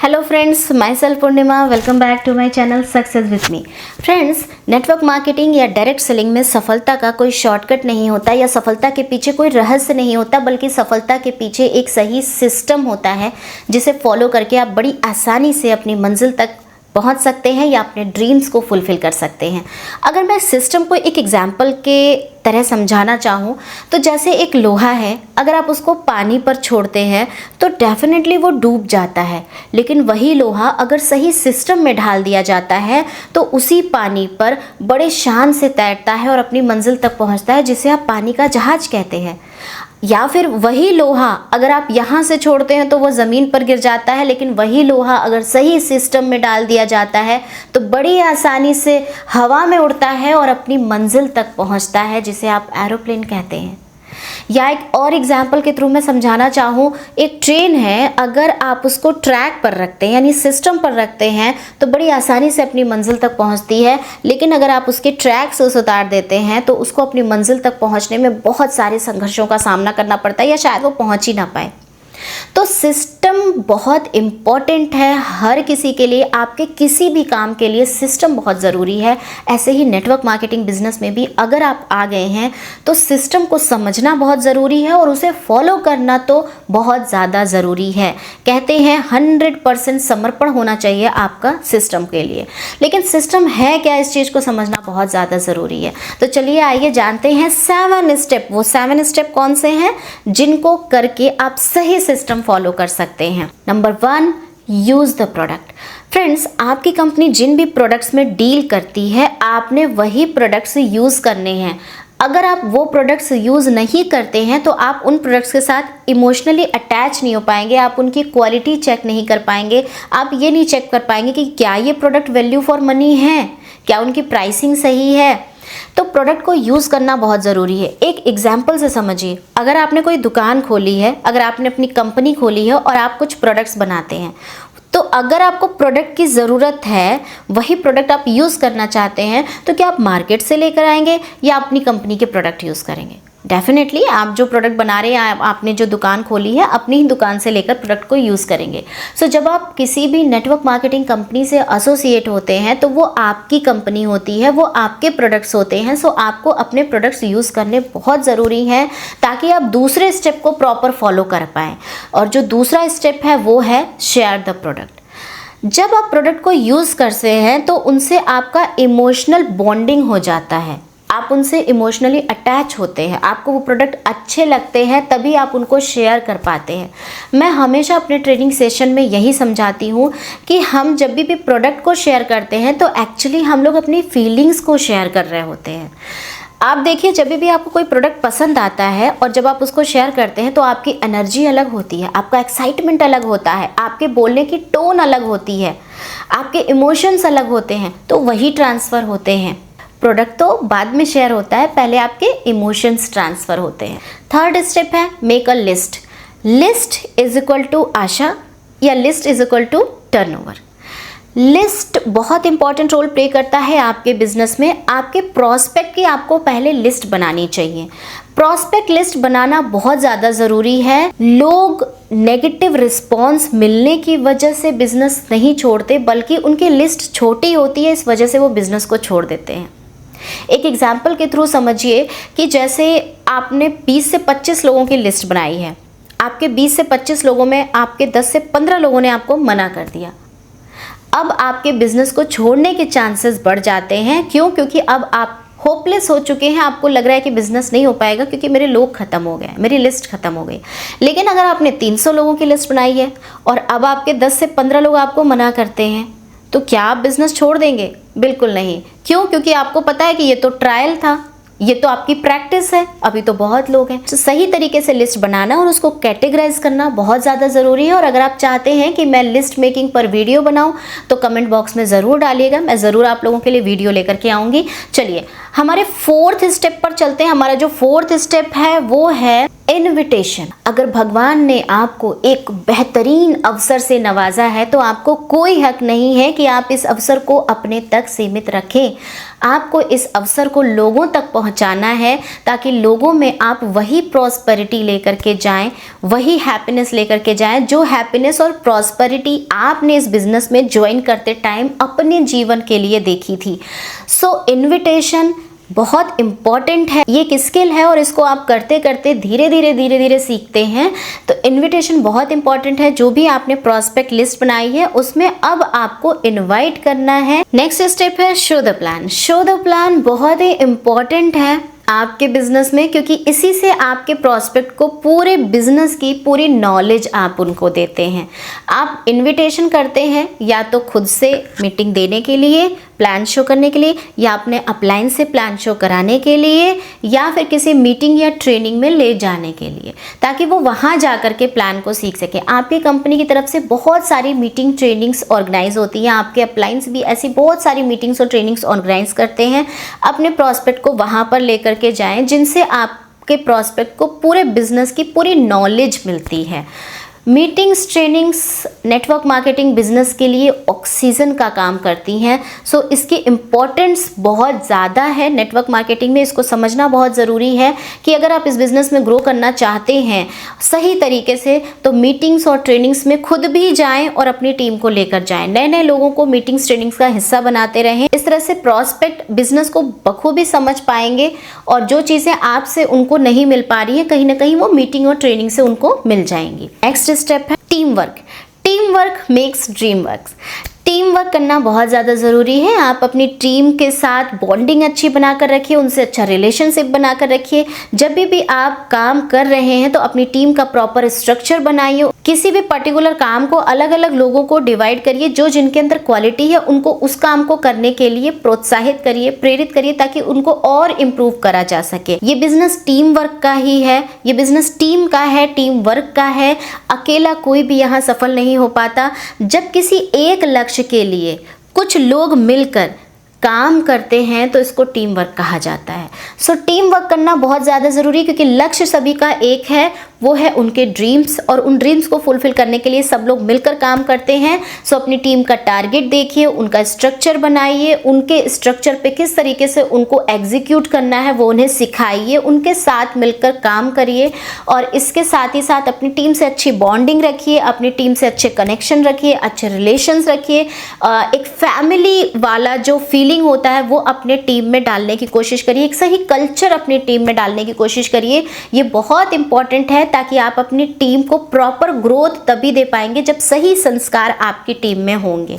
Hello friends, myself Purnima, welcome back to my channel success with me. Friends, network marketing या direct selling में सफलता का कोई shortcut नहीं होता या सफलता के पीछे कोई रहस्य नहीं होता, बल्कि सफलता के पीछे एक सही सिस्टम होता है जिसे फॉलो करके आप बड़ी आसानी से अपनी मंजिल तक पहुंच सकते हैं या अपने ड्रीम्स को फुलफिल कर सकते हैं। अगर मैं सिस्टम को एक एग्जाम्पल के तरह समझाना चाहूँ तो जैसे एक लोहा है, अगर आप उसको पानी पर छोड़ते हैं तो डेफिनेटली वो डूब जाता है, लेकिन वही लोहा अगर सही सिस्टम में ढाल दिया जाता है तो उसी पानी पर बड़े शान से तैरता है और अपनी मंजिल तक पहुँचता है, जिसे आप पानी का जहाज कहते हैं। या फिर वही लोहा अगर आप यहाँ से छोड़ते हैं तो वो ज़मीन पर गिर जाता है, लेकिन वही लोहा अगर सही सिस्टम में डाल दिया जाता है तो बड़ी आसानी से हवा में उड़ता है और अपनी मंजिल तक पहुँचता है, जिसे आप एरोप्लेन कहते हैं। या एक और एग्जाम्पल के थ्रू मैं समझाना चाहूँ, एक ट्रेन है, अगर आप उसको ट्रैक पर रखते हैं यानी सिस्टम पर रखते हैं तो बड़ी आसानी से अपनी मंजिल तक पहुँचती है, लेकिन अगर आप उसके ट्रैक से उसे उतार देते हैं तो उसको अपनी मंजिल तक पहुँचने में बहुत सारे संघर्षों का सामना करना पड़ता है या शायद वो पहुँच ही ना पाए। तो सिस्टम बहुत इम्पॉर्टेंट है हर किसी के लिए, आपके किसी भी काम के लिए सिस्टम बहुत ज़रूरी है। ऐसे ही नेटवर्क मार्केटिंग बिजनेस में भी अगर आप आ गए हैं तो सिस्टम को समझना बहुत ज़रूरी है और उसे फॉलो करना तो बहुत ज़्यादा ज़रूरी है। कहते हैं 100% समर्पण होना चाहिए आपका सिस्टम के लिए, लेकिन सिस्टम है क्या, इस चीज़ को समझना बहुत ज़्यादा ज़रूरी है। तो चलिए आइए जानते हैं 7 स्टेप। वो 7 स्टेप कौन से हैं जिनको करके आप सही सिस्टम फॉलो कर सकते हैं। Number 1, use the product. Friends, आपकी कंपनी जिन भी प्रोडक्ट्स में डील करती है आपने वही प्रोडक्ट्स यूज करने हैं। अगर आप वो प्रोडक्ट्स यूज़ नहीं करते हैं तो आप उन प्रोडक्ट्स के साथ इमोशनली अटैच नहीं हो पाएंगे, आप उनकी क्वालिटी चेक नहीं कर पाएंगे, आप ये नहीं चेक कर पाएंगे कि क्या ये प्रोडक्ट वैल्यू फॉर मनी है, क्या उनकी प्राइसिंग सही है। तो प्रोडक्ट को यूज़ करना बहुत ज़रूरी है। एक एग्जाम्पल से समझिए, अगर आपने कोई दुकान खोली है, अगर आपने अपनी कंपनी खोली है और आप कुछ प्रोडक्ट्स बनाते हैं, तो अगर आपको प्रोडक्ट की ज़रूरत है, वही प्रोडक्ट आप यूज़ करना चाहते हैं, तो क्या आप मार्केट से लेकर आएंगे या अपनी कंपनी के प्रोडक्ट यूज़ करेंगे? डेफिनेटली आप जो प्रोडक्ट बना रहे हैं, आपने जो दुकान खोली है, अपनी ही दुकान से लेकर प्रोडक्ट को यूज़ करेंगे। सो जब आप किसी भी नेटवर्क मार्केटिंग कंपनी से एसोसिएट होते हैं तो वो आपकी कंपनी होती है, वो आपके प्रोडक्ट्स होते हैं। सो आपको अपने प्रोडक्ट्स यूज़ करने बहुत ज़रूरी हैं ताकि आप दूसरे स्टेप को प्रॉपर फॉलो कर पाएँ। और जो दूसरा स्टेप है वो है शेयर द प्रोडक्ट। जब आप प्रोडक्ट को यूज़ करते हैं तो उनसे आपका इमोशनल बॉन्डिंग हो जाता है, आप उनसे इमोशनली अटैच होते हैं, आपको वो प्रोडक्ट अच्छे लगते हैं, तभी आप उनको शेयर कर पाते हैं। मैं हमेशा अपने ट्रेनिंग सेशन में यही समझाती हूँ कि हम जब भी प्रोडक्ट को शेयर करते हैं तो एक्चुअली हम लोग अपनी फीलिंग्स को शेयर कर रहे होते हैं। आप देखिए, जब भी आपको कोई प्रोडक्ट पसंद आता है और जब आप उसको शेयर करते हैं तो आपकी एनर्जी अलग होती है, आपका एक्साइटमेंट अलग होता है, आपके बोलने की टोन अलग होती है, आपके इमोशंस अलग होते हैं, तो वही ट्रांसफ़र होते हैं। प्रोडक्ट तो बाद में शेयर होता है, पहले आपके इमोशंस ट्रांसफ़र होते हैं। थर्ड स्टेप है make a list. List is equal to आशा या list is equal to turnover. List बहुत इंपॉर्टेंट रोल प्ले करता है आपके बिजनेस में। आपके प्रॉस्पेक्ट की आपको पहले लिस्ट बनानी चाहिए। प्रॉस्पेक्ट लिस्ट बनाना बहुत ज़्यादा ज़रूरी है। लोग नेगेटिव रिस्पॉन्स मिलने की वजह से बिजनेस नहीं छोड़ते, बल्कि उनकी लिस्ट छोटी होती है, इस वजह से वो बिजनेस को छोड़ देते हैं। एक एग्जाम्पल के थ्रू समझिए कि जैसे आपने 20 से 25 लोगों की लिस्ट बनाई है, आपके 20 से 25 लोगों में आपके 10 से 15 लोगों ने आपको मना कर दिया। अब आपके बिजनेस को छोड़ने के चांसेस बढ़ जाते हैं। क्यों? क्योंकि अब आप होपलेस हो चुके हैं, आपको लग रहा है कि बिजनेस नहीं हो पाएगा क्योंकि मेरे लोग ख़त्म हो गए, मेरी लिस्ट ख़त्म हो गई। लेकिन अगर आपने 300 लोगों की लिस्ट बनाई है और अब आपके 10 से 15 लोग आपको मना करते हैं, तो क्या आप बिज़नेस छोड़ देंगे? बिल्कुल नहीं। क्यों? क्योंकि आपको पता है कि ये तो ट्रायल था, ये तो आपकी प्रैक्टिस है, अभी तो बहुत लोग हैं। तो सही तरीके से लिस्ट बनाना और उसको कैटेगराइज करना बहुत ज़्यादा ज़रूरी है। और अगर आप चाहते हैं कि मैं लिस्ट मेकिंग पर वीडियो बनाऊं तो कमेंट बॉक्स में ज़रूर डालिएगा, मैं ज़रूर आप लोगों के लिए वीडियो लेकर के आऊँगी। चलिए हमारे फोर्थ स्टेप पर चलते हैं। हमारा जो फोर्थ स्टेप है वो है इनविटेशन। अगर भगवान ने आपको एक बेहतरीन अवसर से नवाजा है तो आपको कोई हक नहीं है कि आप इस अवसर को अपने तक सीमित रखें। आपको इस अवसर को लोगों तक पहुंचाना है ताकि लोगों में आप वही प्रॉस्पेरिटी लेकर के जाएं, वही हैप्पीनेस लेकर के जाएं जो हैप्पीनेस और प्रॉस्पेरिटी आपने इस बिजनेस में ज्वाइन करते टाइम अपने जीवन के लिए देखी थी। सो इनविटेशन बहुत इम्पॉर्टेंट है। ये एक स्किल है और इसको आप करते करते धीरे धीरे सीखते हैं। तो इनविटेशन बहुत इम्पॉर्टेंट है। जो भी आपने प्रॉस्पेक्ट लिस्ट बनाई है उसमें अब आपको इनवाइट करना है। नेक्स्ट स्टेप है show the plan. Show the plan बहुत ही इम्पॉर्टेंट है आपके बिजनेस में, क्योंकि इसी से आपके प्रॉस्पेक्ट को पूरे बिजनेस की पूरी नॉलेज आप उनको देते हैं। आप इनविटेशन करते हैं या तो खुद से मीटिंग देने के लिए, प्लान शो करने के लिए, या अपने अपलाइन से प्लान शो कराने के लिए, या फिर किसी मीटिंग या ट्रेनिंग में ले जाने के लिए, ताकि वो वहाँ जा कर के प्लान को सीख सके। आपकी कंपनी की तरफ से बहुत सारी मीटिंग ट्रेनिंग्स ऑर्गेनाइज होती हैं। आपके अपलाइंस भी ऐसी बहुत सारी मीटिंग्स और ट्रेनिंग्स ऑर्गेनाइज करते हैं। अपने प्रॉस्पेक्ट को वहाँ पर लेकर के जाएं जिनसे आपके प्रॉस्पेक्ट को पूरे बिजनेस की पूरी नॉलेज मिलती है। Meetings, trainings network marketing business के लिए ऑक्सीजन का काम करती हैं। सो इसकी इम्पोर्टेंस बहुत ज़्यादा है नेटवर्क मार्केटिंग में। इसको समझना बहुत ज़रूरी है कि अगर आप इस बिज़नेस में ग्रो करना चाहते हैं सही तरीके से तो मीटिंग्स और ट्रेनिंग्स में खुद भी जाएं और अपनी टीम को लेकर जाएं। नए नए लोगों को मीटिंग्स ट्रेनिंग्स का हिस्सा बनाते रहें। इस तरह से प्रॉस्पेक्ट बिजनेस को बखूबी समझ पाएंगे और जो चीज़ें आपसे उनको नहीं मिल पा रही हैं कहीं ना कहीं वो मीटिंग और ट्रेनिंग से उनको मिल जाएंगी। नेक्स्ट स्टेप है team work. Team work makes dream work. Team work करना बहुत ज़्यादा ज़रूरी है। आप अपनी टीम के साथ बॉन्डिंग अच्छी बनाकर रखिए, उनसे अच्छा रिलेशनशिप बनाकर रखिए। जब भी आप काम कर रहे हैं तो अपनी टीम का प्रॉपर स्ट्रक्चर बनाइए। किसी भी पर्टिकुलर काम को अलग अलग लोगों को डिवाइड करिए। जो जिनके अंदर क्वालिटी है उनको उस काम को करने के लिए प्रोत्साहित करिए, प्रेरित करिए ताकि उनको और इम्प्रूव करा जा सके। ये बिजनेस टीम वर्क का ही है, ये बिजनेस टीम का है, टीम वर्क का है। अकेला कोई भी यहाँ सफल नहीं हो पाता। जब किसी एक लक्ष्य के लिए कुछ लोग मिलकर काम करते हैं तो इसको टीम वर्क कहा जाता है। सो टीम वर्क करना बहुत ज़्यादा ज़रूरी है क्योंकि लक्ष्य सभी का एक है, वो है उनके ड्रीम्स, और उन ड्रीम्स को फुलफिल करने के लिए सब लोग मिलकर काम करते हैं। सो अपनी टीम का टारगेट देखिए, उनका स्ट्रक्चर बनाइए, उनके स्ट्रक्चर पे किस तरीके से उनको एग्जीक्यूट करना है वो उन्हें सिखाइए, उनके साथ मिलकर काम करिए। और इसके साथ ही साथ अपनी टीम से अच्छी बॉन्डिंग रखिए, अपनी टीम से अच्छे कनेक्शन रखिए, अच्छे रिलेशंस रखिए। एक फैमिली वाला जो फीलिंग होता है वो अपने टीम में डालने की कोशिश करिए। एक सही कल्चर अपनी टीम में डालने की कोशिश करिए। ये बहुत इंपॉर्टेंट है ताकि आप अपनी टीम को प्रॉपर ग्रोथ तभी दे पाएंगे जब सही संस्कार आपकी टीम में होंगे।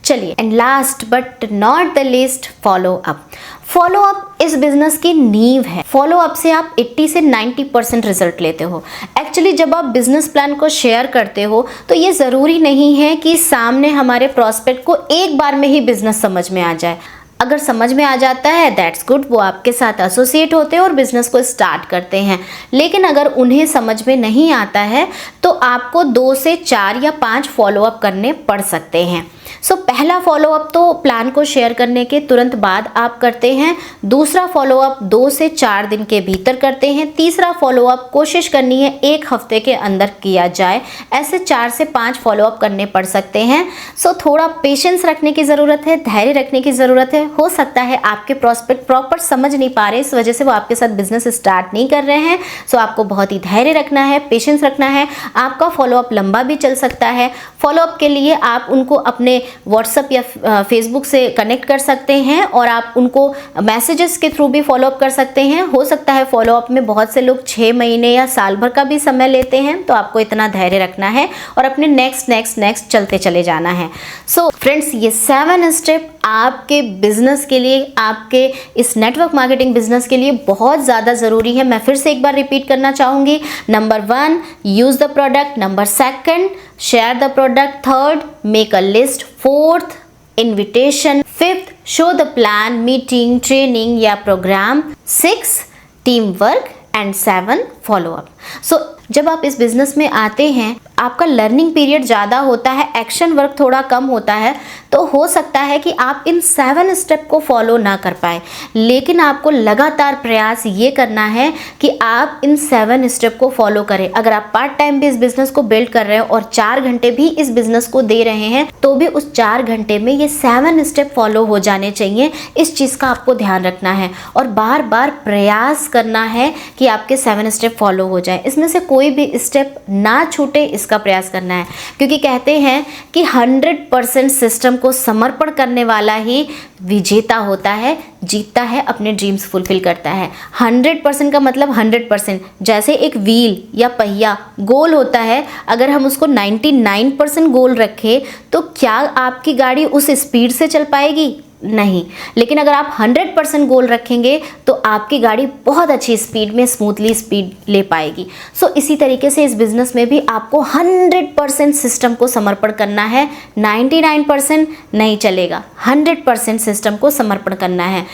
चलिए, and last but not the least, follow up. Follow up इस बिजनेस की नींव है। फॉलो अप से आप 80 से 90% रिजल्ट लेते हो। एक्चुअली जब आप बिजनेस प्लान को शेयर करते हो तो ये ज़रूरी नहीं है कि सामने हमारे प्रॉस्पेक्ट को एक बार में ही बिजनेस समझ में आ जाए। अगर समझ में आ जाता है दैट्स गुड, वो आपके साथ एसोसिएट होते हैं और बिजनेस को स्टार्ट करते हैं। लेकिन अगर उन्हें समझ में नहीं आता है तो आपको 2 से 4 या 5 फॉलोअप करने पड़ सकते हैं। सो पहला फॉलोअप तो प्लान को शेयर करने के तुरंत बाद आप करते हैं। दूसरा फॉलोअप 2 से 4 दिन के भीतर करते हैं। तीसरा फॉलोअप कोशिश करनी है 1 हफ्ते के अंदर किया जाए। ऐसे 4 से 5 फॉलोअप करने पड़ सकते हैं। सो थोड़ा पेशेंस रखने की ज़रूरत है, धैर्य रखने की ज़रूरत है। हो सकता है आपके प्रॉस्पेक्ट प्रॉपर समझ नहीं पा रहे, इस वजह से वो आपके साथ बिजनेस स्टार्ट नहीं कर रहे हैं। सो आपको बहुत ही धैर्य रखना है, पेशेंस रखना है। आपका फॉलोअप लंबा भी चल सकता है। फॉलोअप के लिए आप उनको अपने व्हाट्सएप या फेसबुक से कनेक्ट कर सकते हैं और आप उनको मैसेजेस के थ्रू भी फॉलोअप कर सकते हैं। हो सकता है फॉलोअप में बहुत से लोग 6 महीने या साल भर का भी समय लेते हैं, तो आपको इतना धैर्य रखना है और अपने नेक्स्ट चलते चले जाना है। सो फ्रेंड्स, ये 7 स्टेप आपके बिजनेस के लिए, आपके इस नेटवर्क मार्केटिंग बिजनेस के लिए बहुत ज़्यादा ज़रूरी है। मैं फिर से एक बार रिपीट करना चाहूँगी। Number 1, use the product. Number 2, share the product. 3rd, make a list. 4th, invitation. 5th, show the plan, meeting, training या program. 6, team work. And 7, follow up. So जब आप इस बिज़नेस में आते हैं, आपका लर्निंग पीरियड ज़्यादा होता है, एक्शन वर्क थोड़ा कम होता है, तो हो सकता है कि आप इन 7 स्टेप को फॉलो ना कर पाए। लेकिन आपको लगातार प्रयास ये करना है कि आप इन 7 स्टेप को फॉलो करें। अगर आप पार्ट टाइम भी इस बिज़नेस को बिल्ड कर रहे हो और 4 घंटे भी इस बिज़नेस को दे रहे हैं, तो भी उस 4 घंटे में ये 7 स्टेप फॉलो हो जाने चाहिए। इस चीज़ का आपको ध्यान रखना है और बार बार प्रयास करना है कि आपके 7 स्टेप फॉलो हो जाए। इसमें से कोई भी स्टेप ना छूटे, इसका प्रयास करना है, क्योंकि कहते हैं कि 100% सिस्टम को समर्पण करने वाला ही विजेता होता है, जीतता है, अपने ड्रीम्स फुलफिल करता है। 100% का मतलब 100%। जैसे एक व्हील या पहिया गोल होता है, अगर हम उसको 99% गोल रखें तो क्या आपकी गाड़ी उस स्पीड से चल पाएगी? नहीं। लेकिन अगर आप 100% गोल रखेंगे तो आपकी गाड़ी बहुत अच्छी स्पीड में स्मूथली स्पीड ले पाएगी। सो इसी तरीके से इस बिज़नेस में भी आपको 100% सिस्टम को समर्पण करना है। 99% नहीं चलेगा, 100% सिस्टम को समर्पण करना है।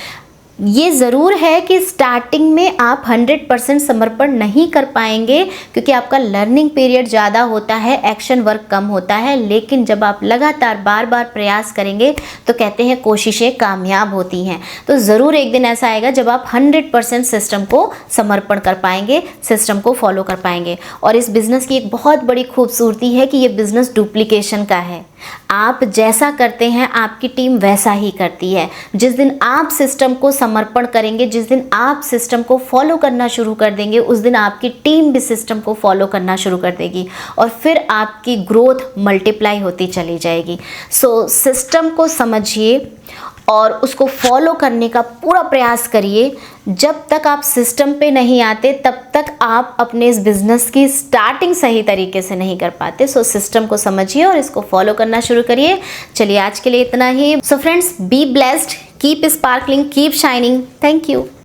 ये ज़रूर है कि स्टार्टिंग में आप 100% समर्पण नहीं कर पाएंगे, क्योंकि आपका लर्निंग पीरियड ज़्यादा होता है, एक्शन वर्क कम होता है। लेकिन जब आप लगातार बार बार प्रयास करेंगे तो कहते हैं कोशिशें कामयाब होती हैं। तो ज़रूर एक दिन ऐसा आएगा जब आप 100% सिस्टम को समर्पण कर पाएंगे, सिस्टम को फॉलो कर पाएंगे। और इस बिज़नेस की एक बहुत बड़ी खूबसूरती है कि ये बिज़नेस डुप्लीकेशन का है। आप जैसा करते हैं आपकी टीम वैसा ही करती है। जिस दिन आप सिस्टम को समर्पण करेंगे, जिस दिन आप सिस्टम को फॉलो करना शुरू कर देंगे, उस दिन आपकी टीम भी सिस्टम को फॉलो करना शुरू कर देगी और फिर आपकी ग्रोथ मल्टीप्लाई होती चली जाएगी। सो सिस्टम को समझिए और उसको फॉलो करने का पूरा प्रयास करिए। जब तक आप सिस्टम पे नहीं आते तब तक आप अपने इस बिज़नेस की स्टार्टिंग सही तरीके से नहीं कर पाते। सो सिस्टम को समझिए और इसको फॉलो करना शुरू करिए। चलिए आज के लिए इतना ही। So friends, be blessed, keep sparkling, keep shining. Thank you.